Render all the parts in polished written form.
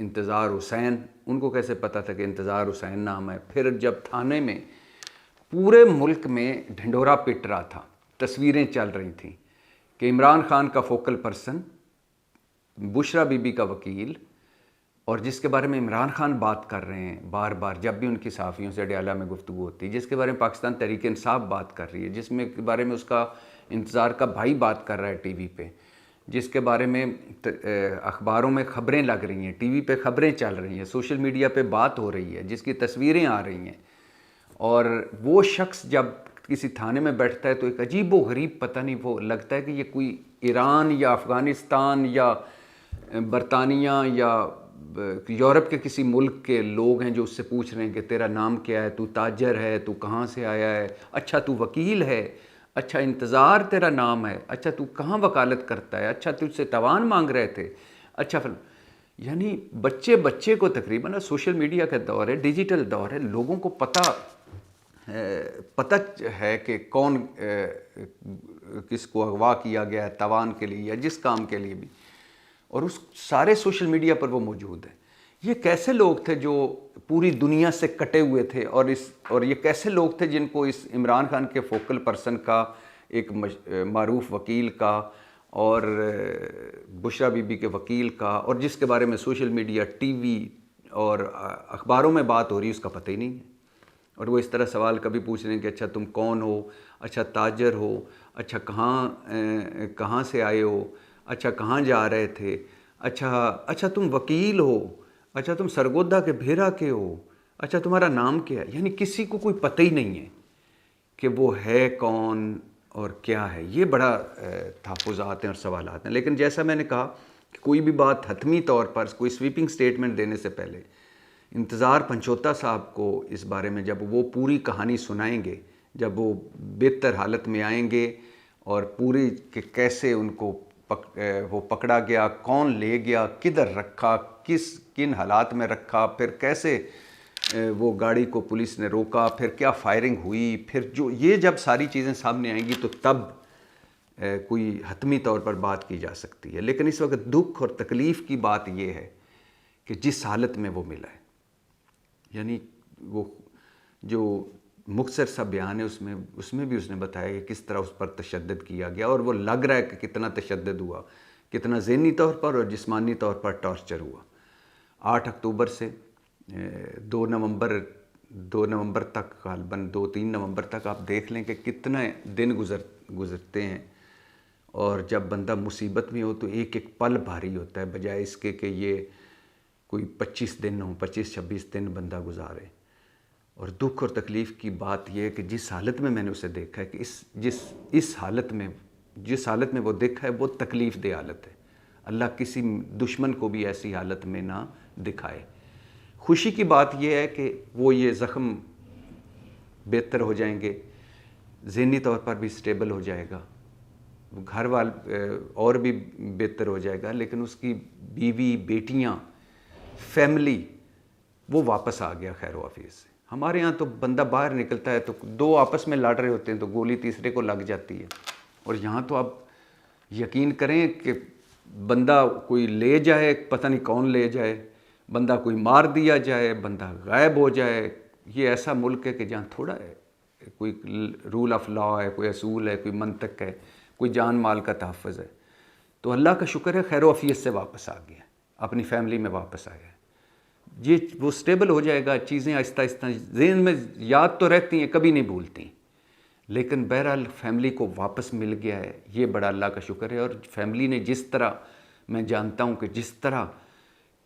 انتظار حسین، ان کو کیسے پتہ تھا کہ انتظار حسین نام ہے؟ پھر جب تھانے میں پورے ملک میں ڈھنڈورا پٹ رہا تھا، تصویریں چل رہی تھیں کہ عمران خان کا focal person, Bushra be be کا وکیل، اور جس کے بارے میں عمران خان بات کر رہے ہیں بار بار جب بھی ان کی صحافیوں سے اڈیالہ میں گفتگو ہوتی ہے، جس کے بارے میں پاکستان تحریک انصاف بات کر رہی ہے، جس میں کے بارے میں اس کا انتظار کا بھائی بات کر رہا ہے ٹی وی پہ، جس کے بارے میں اخباروں میں خبریں لگ رہی ہیں، ٹی وی پہ خبریں چل رہی ہیں، سوشل میڈیا پہ بات ہو رہی ہے، جس کی تصویریں آ رہی ہیں، اور وہ شخص جب کسی تھانے میں بیٹھتا ہے تو ایک عجیب و غریب پتہ نہیں وہ لگتا ہے کہ یہ کوئی ایران یا افغانستان یا برطانیہ یا یورپ کے کسی ملک کے لوگ ہیں جو اس سے پوچھ رہے ہیں کہ تیرا نام کیا ہے، تو تاجر ہے، تو کہاں سے آیا ہے، اچھا تو وکیل ہے، اچھا انتظار تیرا نام ہے، اچھا تو کہاں وکالت کرتا ہے، اچھا تجھ سے تاوان مانگ رہے تھے، اچھا یعنی بچے کو تقریباً سوشل میڈیا کا دور ہے، ڈیجیٹل دور ہے، لوگوں کو پتہ ہے کہ کون کس کو اغوا کیا گیا ہے تاوان کے لیے یا جس کام کے لیے بھی، اور اس سارے سوشل میڈیا پر وہ موجود ہیں۔ یہ کیسے لوگ تھے جو پوری دنیا سے کٹے ہوئے تھے، اور یہ کیسے لوگ تھے جن کو اس عمران خان کے فوکل پرسن کا، ایک معروف وکیل کا، اور بشرا بی بی کے وکیل کا، اور جس کے بارے میں سوشل میڈیا، ٹی وی اور اخباروں میں بات ہو رہی ہے، اس کا پتہ ہی نہیں ہے، اور وہ اس طرح سوال کبھی پوچھ رہے ہیں کہ اچھا تم کون ہو، اچھا تاجر ہو، اچھا کہاں سے آئے ہو، اچھا کہاں جا رہے تھے، اچھا تم وکیل ہو، اچھا تم سرگودا کے بھیرا کے ہو، اچھا تمہارا نام کیا ہے؟ یعنی کسی کو کوئی پتہ ہی نہیں ہے کہ وہ ہے کون اور کیا ہے۔ یہ بڑا تحفظات ہیں اور سوالات ہیں، لیکن جیسا میں نے کہا کہ کوئی بھی بات حتمی طور پر کوئی سویپنگ سٹیٹمنٹ دینے سے پہلے انتظار پنچوتا صاحب کو اس بارے میں جب وہ پوری کہانی سنائیں گے، جب وہ بہتر حالت میں آئیں گے اور پوری کہ کیسے ان کو وہ پکڑا گیا، کون لے گیا، کدھر رکھا، کن حالات میں رکھا، پھر کیسے وہ گاڑی کو پولیس نے روکا، پھر کیا فائرنگ ہوئی، پھر یہ جب ساری چیزیں سامنے آئیں گی تو تب کوئی حتمی طور پر بات کی جا سکتی ہے۔ لیکن اس وقت دکھ اور تکلیف کی بات یہ ہے کہ جس حالت میں وہ ملا ہے، یعنی وہ جو مختصر سا بیان ہے اس میں بھی اس نے بتایا کہ کس طرح اس پر تشدد کیا گیا، اور وہ لگ رہا ہے کہ کتنا تشدد ہوا، کتنا ذہنی طور پر اور جسمانی طور پر ٹارچر ہوا۔ 8 اکتوبر سے 2 نومبر تک، غالباً 2-3 نومبر تک آپ دیکھ لیں کہ کتنے دن گزرتے ہیں، اور جب بندہ مصیبت میں ہو تو ایک ایک پل بھاری ہوتا ہے، بجائے اس کے کہ یہ کوئی 25 دن ہوں، 25-26 دن بندہ گزارے۔ اور دکھ اور تکلیف کی بات یہ ہے کہ جس حالت میں نے اسے دیکھا ہے کہ اس حالت میں جس حالت میں وہ دیکھا ہے وہ تکلیف دہ حالت ہے۔ اللہ کسی دشمن کو بھی ایسی حالت میں نہ دکھائے۔ خوشی کی بات یہ ہے کہ وہ یہ زخم بہتر ہو جائیں گے، ذہنی طور پر بھی سٹیبل ہو جائے گا، گھر اور بھی بہتر ہو جائے گا، لیکن اس کی بیوی، بیٹیاں، فیملی وہ واپس آ گیا خیر و عافیت سے۔ ہمارے ہاں تو بندہ باہر نکلتا ہے تو 2 آپس میں لڑ رہے ہوتے ہیں تو گولی تیسرے کو لگ جاتی ہے، اور یہاں تو آپ یقین کریں کہ بندہ کوئی لے جائے، پتہ نہیں کون لے جائے، بندہ کوئی مار دیا جائے، بندہ غائب ہو جائے۔ یہ ایسا ملک ہے کہ جہاں تھوڑا ہے، کوئی رول آف لا ہے، کوئی اصول ہے، کوئی منطق ہے، کوئی جان مال کا تحفظ ہے۔ تو اللہ کا شکر ہے خیر و عافیت سے واپس آ گیا، اپنی فیملی میں واپس آیا ہے۔ وہ سٹیبل ہو جائے گا، چیزیں آہستہ آہستہ ذہن میں یاد تو رہتی ہیں، کبھی نہیں بھولتی، لیکن بہرحال فیملی کو واپس مل گیا ہے، یہ بڑا اللہ کا شکر ہے۔ اور فیملی نے جس طرح، میں جانتا ہوں کہ جس طرح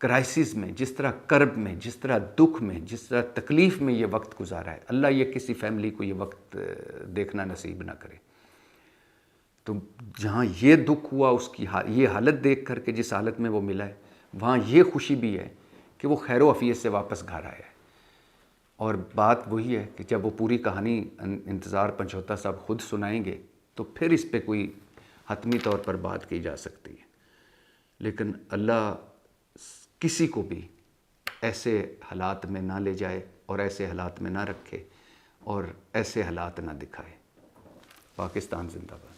کرائسس میں، جس طرح کرب میں، جس طرح دکھ میں، جس طرح تکلیف میں یہ وقت گزارا ہے، اللہ یہ کسی فیملی کو یہ وقت دیکھنا نصیب نہ کرے۔ تو جہاں یہ دکھ ہوا، اس کی یہ حالت دیکھ کر کے جس حالت میں وہ ملا ہے، وہاں یہ خوشی بھی ہے کہ وہ خیر و عافیت سے واپس گھر آیا ہے۔ اور بات وہی ہے کہ جب وہ پوری کہانی انتظار پنچوتا صاحب خود سنائیں گے تو پھر اس پہ کوئی حتمی طور پر بات کی جا سکتی ہے، لیکن اللہ کسی کو بھی ایسے حالات میں نہ لے جائے اور ایسے حالات میں نہ رکھے اور ایسے حالات نہ دکھائے۔ پاکستان زندہ باد۔